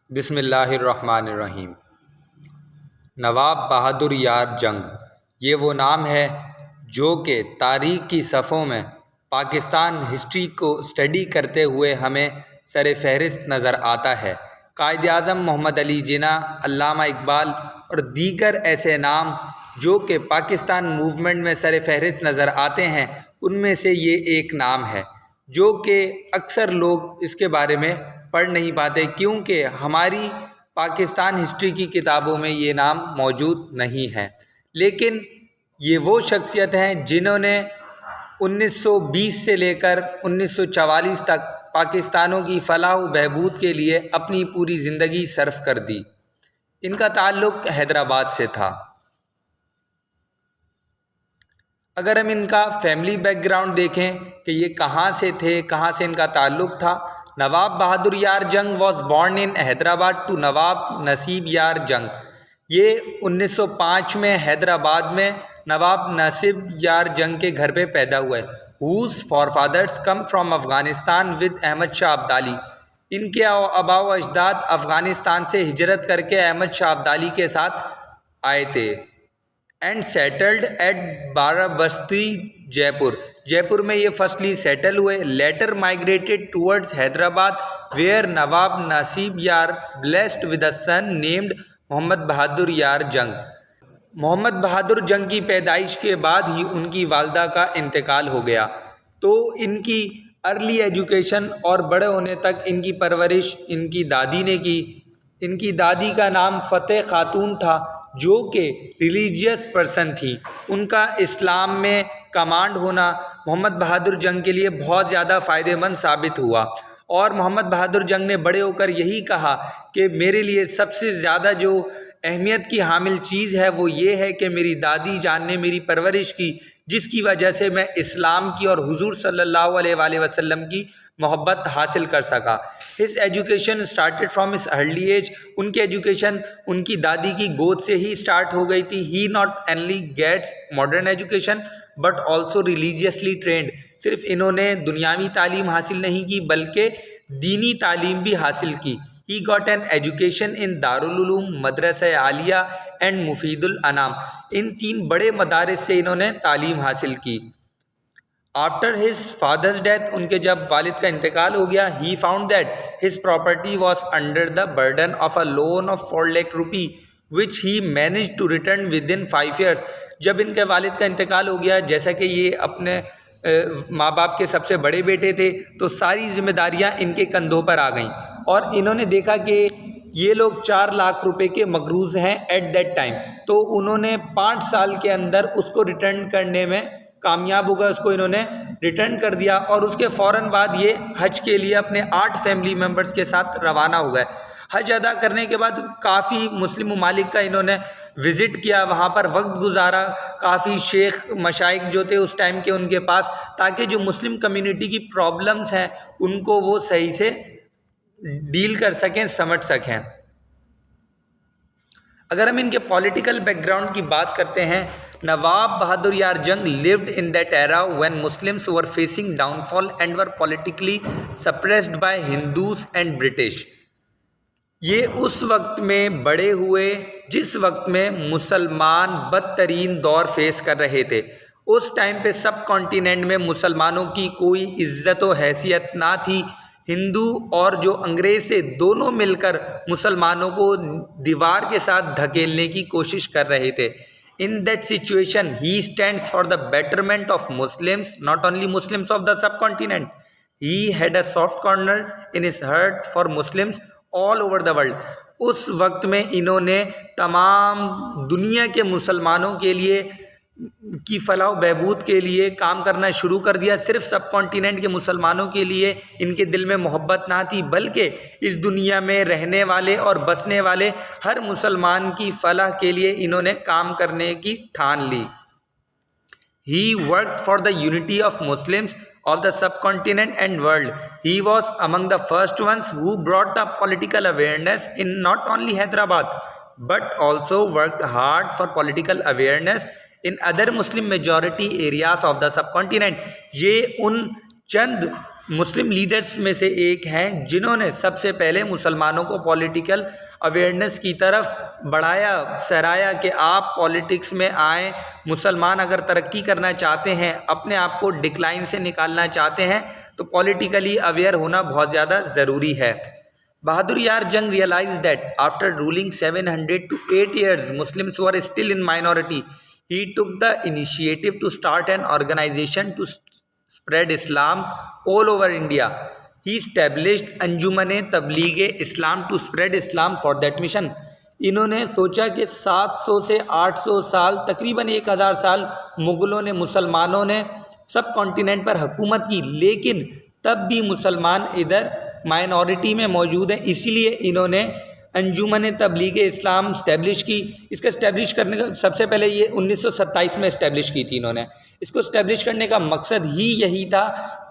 बिस्मिल्लाहिर्रहमानिर्रहीम। नवाब बहादुर यार जंग, ये वो नाम है जो कि तारीख़ की सफ़ों में पाकिस्तान हिस्ट्री को स्टडी करते हुए हमें सर फहरिस्त नज़र आता है। कायद-ए-आज़म मोहम्मद अली जिन्ना, अल्लामा इकबाल और दीगर ऐसे नाम जो कि पाकिस्तान मूवमेंट में सर फहरिस्त नज़र आते हैं, उनमें से ये एक नाम है जो कि अक्सर लोग इसके बारे में पढ़ नहीं पाते, क्योंकि हमारी पाकिस्तान हिस्ट्री की किताबों में ये नाम मौजूद नहीं है। लेकिन ये वो शख्सियत हैं जिन्होंने 1920 से लेकर 1944 तक पाकिस्तानों की फलाह व बहबूद के लिए अपनी पूरी ज़िंदगी सर्फ कर दी। इनका ताल्लुक़ हैदराबाद से था। अगर हम इनका फैमिली बैकग्राउंड देखें कि ये कहाँ से थे, कहाँ से इनका ताल्लुक़ था। नवाब Bahadur Yar Jung was born in Hyderabad to Nawab Nasib Yar जंग। ये 1905 में हैदराबाद में नवाब नसीब यार जंग के घर पे पैदा हुए। Whose forefathers come from Afghanistan with Ahmad Shah Abdali. इनके आबाओ अजदाद अफ़गानिस्तान से हिजरत करके अहमद शाह अब्दाली के साथ आए थे। And settled at Barabasti Jaipur. Jaipur में ये फर्स्टली सेटल हुए। Later migrated towards Hyderabad where Nawab Nasib Yar blessed with a son named Mohammad Bahadur Yar Jung. Mohammad बहादुर जंग की पैदाइश के बाद ही उनकी वालदा का इंतकाल हो गया। तो इनकी अर्ली एजुकेशन और बड़े होने तक इनकी परवरिश इनकी दादी ने की। इनकी दादी का नाम फ़तेह खातून था, जो कि रिलीजियस पर्सन थी। उनका इस्लाम में कमांड होना मोहम्मद बहादुर जंग के लिए बहुत ज़्यादा फ़ायदेमंद साबित हुआ। और मोहम्मद बहादुर जंग ने बड़े होकर यही कहा कि मेरे लिए सबसे ज़्यादा जो अहमियत की हामिल चीज़ है वो ये है कि मेरी दादी जान ने मेरी परवरिश की, जिसकी वजह से मैं इस्लाम की और हुजूर सल्लल्लाहु अलैहि वसल्लम की मोहब्बत हासिल कर सका। His education started from his early age. उनकी एजुकेशन उनकी दादी की गोद से ही स्टार्ट हो गई थी। He not only gets modern education but also religiously trained. सिर्फ इन्होंने दुनियावी तालीम हासिल नहीं की बल्कि दीनी तालीम भी हासिल की। He got an education in Darul Uloom, Madrasa Aliya and Mufidul Anam. इन 3 बड़े मदारिस से इन्होंने तालीम हासिल की। आफ्टर हिज फादर्स डेथ, उनके जब वालिद का इंतकाल हो गया, he found that his property was under the burden of a loan of 4 lakh rupee which he manage to return within 5 years. जब इनके वालिद का इंतकाल हो गया, जैसा कि ये अपने माँ बाप के सबसे बड़े बेटे थे, तो सारी जिम्मेदारियाँ इनके कंधों पर आ गईं और इन्होंने देखा कि ये लोग 4 लाख रुपए के मकरूज़ हैं एट दैट टाइम। तो उन्होंने 5 साल के अंदर उसको रिटर्न करने में कामयाब हो गए। उसको इन्होंने रिटर्न कर दिया और उसके फ़ौरन बाद ये हज के लिए अपने 8 फैमिली मेम्बर्स के साथ रवाना हो गए। हज अदा करने के बाद काफ़ी मुस्लिम ममालिक का इन्होंने विज़िट किया, वहाँ पर वक्त गुजारा। काफ़ी शेख मशाइख जो थे उस टाइम के उनके पास, ताकि जो मुस्लिम कम्युनिटी की प्रॉब्लम्स हैं उनको वो सही से डील कर सकें, समझ सकें। अगर हम इनके पॉलिटिकल बैकग्राउंड की बात करते हैं, नवाब बहादुर यार जंग lived in that era when Muslims were facing downfall and were politically suppressed bye Hindus and British. ये उस वक्त में बड़े हुए जिस वक्त में मुसलमान बदतरीन दौर फेस कर रहे थे। उस टाइम पे सब कॉन्टिनेंट में मुसलमानों की कोई इज्जत व हैसियत ना थी। हिंदू और जो अंग्रेज़ थे दोनों मिलकर मुसलमानों को दीवार के साथ धकेलने की कोशिश कर रहे थे। In that situation he stands for the betterment of Muslims, not only Muslims of the sub continent. He had a soft corner in his heart for Muslims all over the world. उस वक्त में इन्होंने तमाम दुनिया के मुसलमानों के लिए की फलाह बहबूद के लिए काम करना शुरू कर दिया। सिर्फ सब कॉन्टिनेंट के मुसलमानों के लिए इनके दिल में मोहब्बत ना थी, बल्कि इस दुनिया में रहने वाले और बसने वाले हर मुसलमान की फलाह के लिए इन्होंने काम करने की ठान ली। He worked for the unity of Muslims of the subcontinent and world. He was among the first ones who brought up political awareness in not only Hyderabad but also worked hard for political awareness in other Muslim majority areas of the subcontinent. ये उन चंद मुस्लिम leaders में से एक हैं जिन्होंने सबसे पहले मुसलमानों को पॉलिटिकल अवेयरनेस की तरफ बढ़ाया, सराहा कि आप पॉलिटिक्स में आएँ, मुसलमान अगर तरक्की करना चाहते हैं, अपने आप को डिक्लाइन से निकालना चाहते हैं, तो पॉलिटिकली अवेयर होना बहुत ज़्यादा ज़रूरी है। बहादुर यार जंग realized that after ruling 700 to 8 years, Muslims were still in minority. He took the initiative to start an organization to spread Islam all over India. He established Anjuman-e-Tabligh Islam to spread Islam for that mission. इन्होंने सोचा कि 700 से 800 साल, तकरीबन 1000 साल मुग़लों ने, मुसलमानों ने सब कॉन्टिनेंट पर हुकूमत की, लेकिन तब भी मुसलमान इधर माइनॉरिटी में मौजूद हैं। इसीलिए इन्होंने अंजुमन तबलीग इस्लाम इस्टेब्लिश की। इसका इस्टेब्लिश करने का सबसे पहले ये 1927 में इस्टेब्लिश की थी इन्होंने। इसको इस्टेब्लिश करने का मकसद ही यही था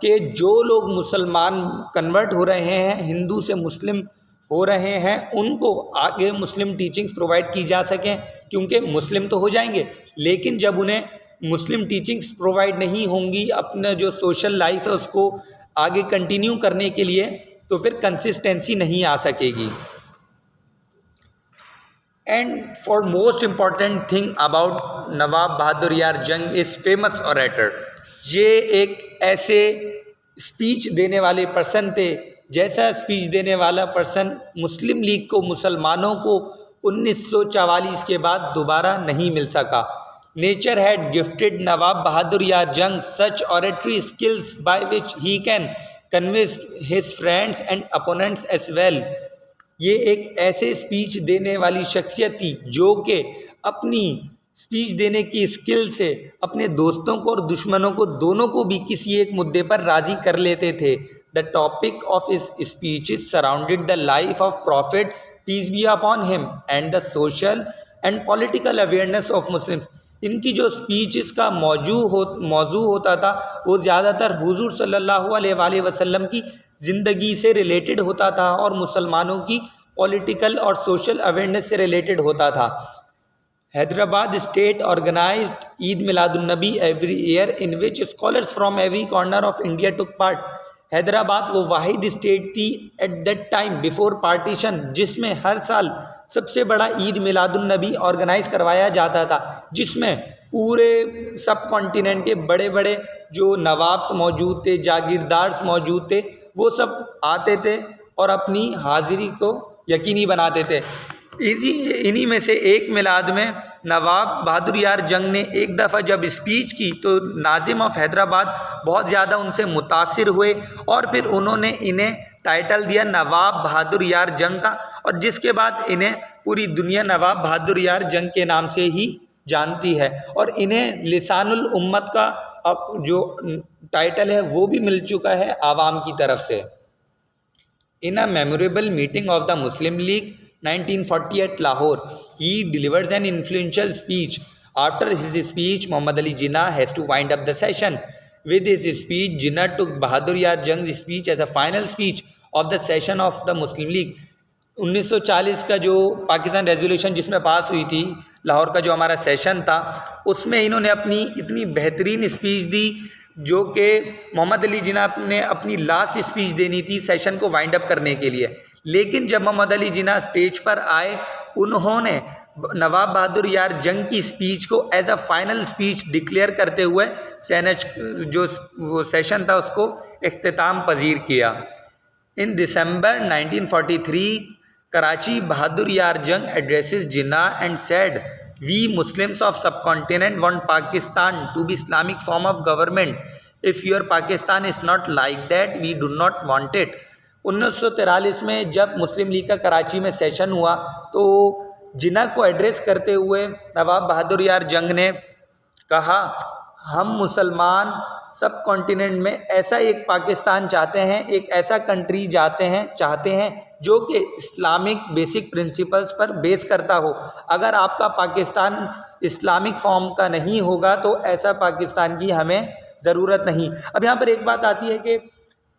कि जो लोग मुसलमान कन्वर्ट हो रहे हैं, हिंदू से मुस्लिम हो रहे हैं, उनको आगे मुस्लिम टीचिंग्स प्रोवाइड की जा सकें, क्योंकि मुस्लिम तो हो जाएंगे, लेकिन जब उन्हें मुस्लिम टीचिंग्स प्रोवाइड नहीं होंगी, अपना जो सोशल लाइफ है उसको आगे कंटिन्यू करने के लिए, तो फिर कंसिस्टेंसी नहीं आ सकेगी। And for most important thing about Nawab Bahadur Yar Jung is famous orator. ये एक ऐसे स्पीच देने वाले पर्सन थे, जैसा स्पीच देने वाला पर्सन मुस्लिम लीग को, मुसलमानों को 1944 के बाद दोबारा नहीं मिल सका। Nature had gifted Nawab Bahadur Yar Jung such oratory skills by which he can convince his friends and opponents as well. ये एक ऐसे स्पीच देने वाली शख्सियत थी जो कि अपनी स्पीच देने की स्किल से अपने दोस्तों को और दुश्मनों को, दोनों को भी किसी एक मुद्दे पर राज़ी कर लेते थे। The topic of his speeches surrounded the life of prophet peace be upon him and the social and political awareness of Muslims. इनकी जो स्पीचेस का मौजू होता था वो ज़्यादातर हुजूर सल्लल्लाहु अलैहि वसल्लम की ज़िंदगी से रिलेटेड होता था और मुसलमानों की पॉलिटिकल और सोशल अवेयरनेस से रिलेटेड होता था। Hyderabad state organised Eid Miladunnabi every year in which scholars from every corner of India took part. Hyderabad वो वाहिद स्टेट थी at that time before partition जिसमें हर साल सबसे बड़ा ईद मिलादुन्नबी ऑर्गेनाइज करवाया जाता था, जिसमें पूरे सब कॉन्टिनेंट के बड़े बड़े जो नवाब्स मौजूद थे, जागीरदार्स मौजूद थे, वो सब आते थे और अपनी हाज़िरी को यकीनी बनाते थे। इन्हीं में से एक मिलाद में नवाब बहादुर यार जंग ने एक दफ़ा जब स्पीच की तो नाजिम ऑफ हैदराबाद बहुत ज़्यादा उनसे मुतासिर हुए और फिर उन्होंने इन्हें टाइटल दिया नवाब बहादुर यार जंग का, और जिसके बाद इन्हें पूरी दुनिया नवाब बहादुर यार जंग के नाम से ही जानती है और इन्हें लिसानुल उम्मत का अब जो टाइटल है वो भी मिल चुका है आवाम की तरफ से। In a memorable meeting of the Muslim League 1940 at Lahore, he delivers an influential speech. After his speech, Muhammad Ali Jinnah has to wind up the session. With his speech, Jinnah took Bahadur Yar Jang's speech as a final speech of the session of the Muslim League. 1940 का जो Pakistan resolution जिसमें पास हुई थी, लाहौर का जो हमारा session था, उसमें इन्होंने अपनी इतनी बेहतरीन स्पीच दी जो कि मोहम्मद अली जिन्ना ने अपनी लास्ट स्पीच देनी थी सेशन को वाइंड अप करने के लिए। लेकिन जब मोहम्मद अली जिन्ना स्टेज पर आए, उन्होंने नवाब बहादुर यार जंग की स्पीच को as a final speech declare करते हुए जो वो सेशन था उसको इख्तिताम पजीर किया। इन दिसंबर 1943 कराची बहादुर यार जंग addresses Jinnah and said We Muslims of subcontinent want Pakistan to be Islamic form of government. If your Pakistan is not like that, we do not want it. 1943 में जब मुस्लिम लीग का कराची में सेशन हुआ तो जिन्ना को एड्रेस करते हुए नवाब बहादुर यार जंग ने कहा, हम मुसलमान सब कॉन्टिनेंट में ऐसा एक पाकिस्तान चाहते हैं, एक ऐसा कंट्री चाहते हैं जो कि इस्लामिक बेसिक प्रिंसिपल्स पर बेस करता हो। अगर आपका पाकिस्तान इस्लामिक फॉर्म का नहीं होगा तो ऐसा पाकिस्तान की हमें ज़रूरत नहीं। अब यहाँ पर एक बात आती है कि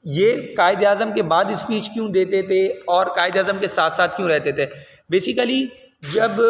ये कायद आज़म के बाद स्पीच क्यों देते थे और कायद आज़म के साथ साथ क्यों रहते थे। बेसिकली जब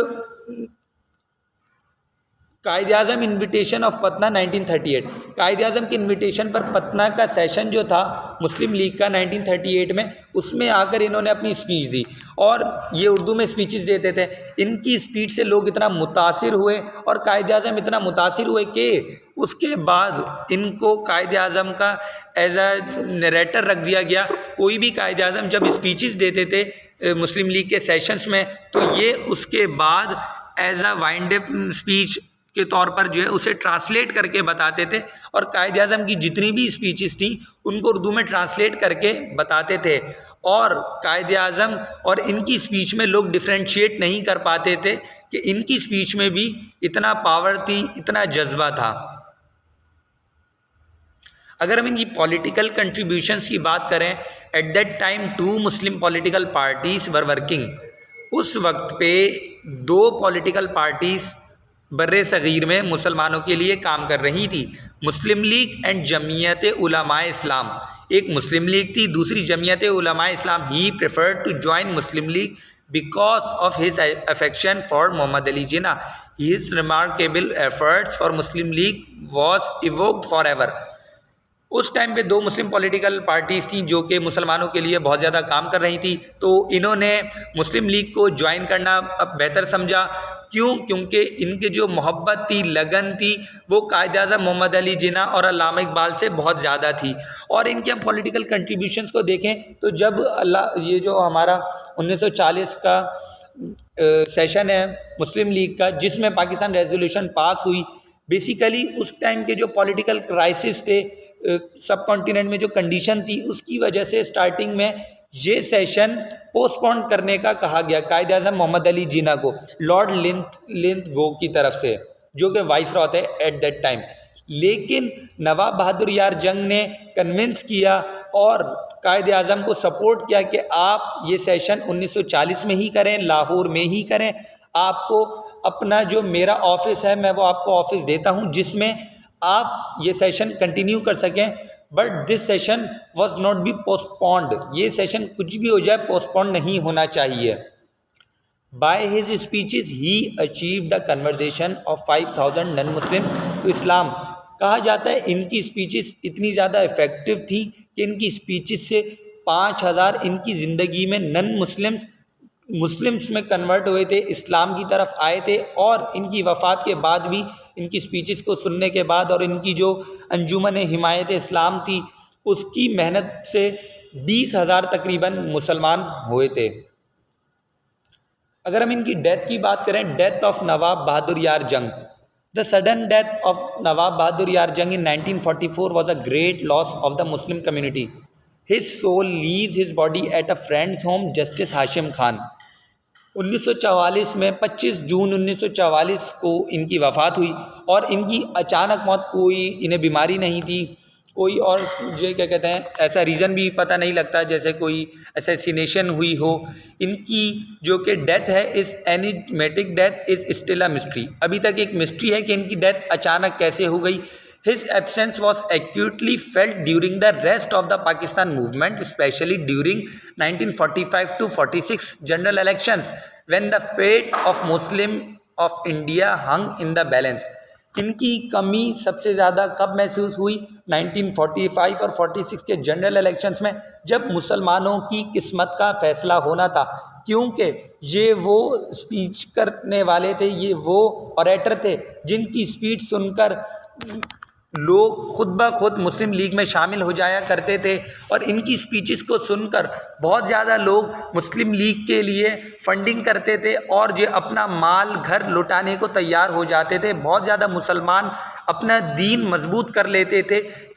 कायद आज़म इन्विटेशन ऑफ पटना 1938, कायद आज़म के इन्विटेशन पर पटना का सेशन जो था मुस्लिम लीग का 1938 में, उसमें आकर इन्होंने अपनी स्पीच दी और ये उर्दू में स्पीचेस देते थे। इनकी स्पीच से लोग इतना मुतासिर हुए और कायद आज़म इतना मुतासिर हुए कि उसके बाद इनको कायद आज़म का एज अ नरेटर रख दिया गया। कोई भी कायद आज़म जब स्पीचेस देते थे मुस्लिम लीग के सेशंस में, तो ये उसके बाद as a wind up speech के तौर पर जो है उसे ट्रांसलेट करके बताते थे और कायद आज़म की जितनी भी स्पीचेस थी उनको उर्दू में ट्रांसलेट करके बताते थे। और कायद आज़म और इनकी स्पीच में लोग डिफ्रेंशिएट नहीं कर पाते थे कि इनकी स्पीच में भी इतना पावर थी, इतना जज्बा था। अगर हम इनकी पॉलिटिकल कंट्रीब्यूशंस की बात करें, eight that time 2 Muslim political parties were working. उस वक्त पे 2 पॉलिटिकल पार्टीज़ बर्रे सग़ीर में मुसलमानों के लिए काम कर रही थी, मुस्लिम लीग एंड जमीयत उलमाए इस्लाम। एक मुस्लिम लीग थी, दूसरी Jamiat Ulema e Islam. He preferred to join Muslim League because of his affection for Mohammad Ali Jinnah. His remarkable efforts for Muslim League was evoked for ever. उस टाइम पे 2 मुस्लिम पॉलिटिकल पार्टीज़ थी जो कि मुसलमानों के लिए बहुत ज़्यादा काम कर रही थी, तो इन्होंने मुस्लिम लीग को ज्वाइन करना अब बेहतर समझा। क्यों? क्योंकि इनके जो मोहब्बत थी, लगन थी, वो कायद आज़म मोहम्मद अली जिन्ना और अल्लामा इकबाल से बहुत ज़्यादा थी। और इनके हम पॉलिटिकल कंट्रीब्यूशंस को देखें तो जब ये जो हमारा 1940 का सेशन है मुस्लिम लीग का, जिसमें पाकिस्तान रेजोल्यूशन पास हुई, बेसिकली उस टाइम के जो पॉलिटिकल क्राइसिस थे सब कॉन्टिनेंट में, जो कंडीशन थी, उसकी वजह से स्टार्टिंग में ये सेशन पोस्टपोन करने का कहा गया कायद आज़म मोहम्मद अली जिन्ना को, लॉर्ड लिंथगो की तरफ से, जो कि वाइसरॉय थे एट दैट टाइम। लेकिन नवाब बहादुर यार जंग ने कन्विंस किया और कायद आज़म को सपोर्ट किया कि आप ये सेशन 1940 में ही करें, लाहौर में ही करें। आपको अपना जो मेरा ऑफिस है मैं वो आपको ऑफिस देता हूँ जिसमें आप ये सेशन कंटिन्यू कर सकें, but this session was not be postponed. ये सेशन कुछ भी हो जाए पोस्टपोन नहीं होना चाहिए। By his speeches he achieve the conversation of 5000 non Muslims to Islam. कहा जाता है इनकी स्पीचेस इतनी ज़्यादा इफ़ेक्टिव थी कि इनकी स्पीचेस से 5000 इनकी ज़िंदगी में नन मुस्लिम्स में कन्वर्ट हुए थे, इस्लाम की तरफ आए थे। और इनकी वफ़ात के बाद भी इनकी स्पीचेस को सुनने के बाद और इनकी जो अंजुमन हिमायत इस्लाम थी उसकी मेहनत से 20,000 तकरीबन मुसलमान हुए थे। अगर हम इनकी डेथ की बात करें, death of Nawab Bahadur Yar Jung. The sudden death of Nawab Bahadur Yar Jung in 1944 was a great loss of the Muslim community. His soul leaves his body at a friend's home Justice Hashim Khan. 1944 में 25 जून 1944 को इनकी वफ़ात हुई और इनकी अचानक मौत, कोई इन्हें बीमारी नहीं थी, कोई और जो क्या कहते हैं ऐसा रीज़न भी पता नहीं लगता जैसे कोई असैसिनेशन हुई हो। इनकी जो कि डेथ है इस enigmatic death is still a mystery. अभी तक एक मिस्ट्री है कि इनकी डेथ अचानक कैसे हो गई। His absence was acutely felt during the rest of the Pakistan movement, especially during 1945 to 46 general elections, when the fate of Muslim of India hung in the balance. इनकी कमी सबसे ज़्यादा कब महसूस हुई? 1945 और 46 के जनरल इलेक्शंस में, जब मुसलमानों की किस्मत का फैसला होना था। क्योंकि ये वो स्पीच करने वाले थे, ये वो ऑरेटर थे जिनकी स्पीच सुनकर लोग खुद ब खुद मुस्लिम लीग में शामिल हो जाया करते थे और इनकी स्पीचेस को सुनकर बहुत ज़्यादा लोग मुस्लिम लीग के लिए फंडिंग करते थे और जो अपना माल घर लुटाने को तैयार हो जाते थे। बहुत ज़्यादा मुसलमान अपना दीन मजबूत कर लेते थे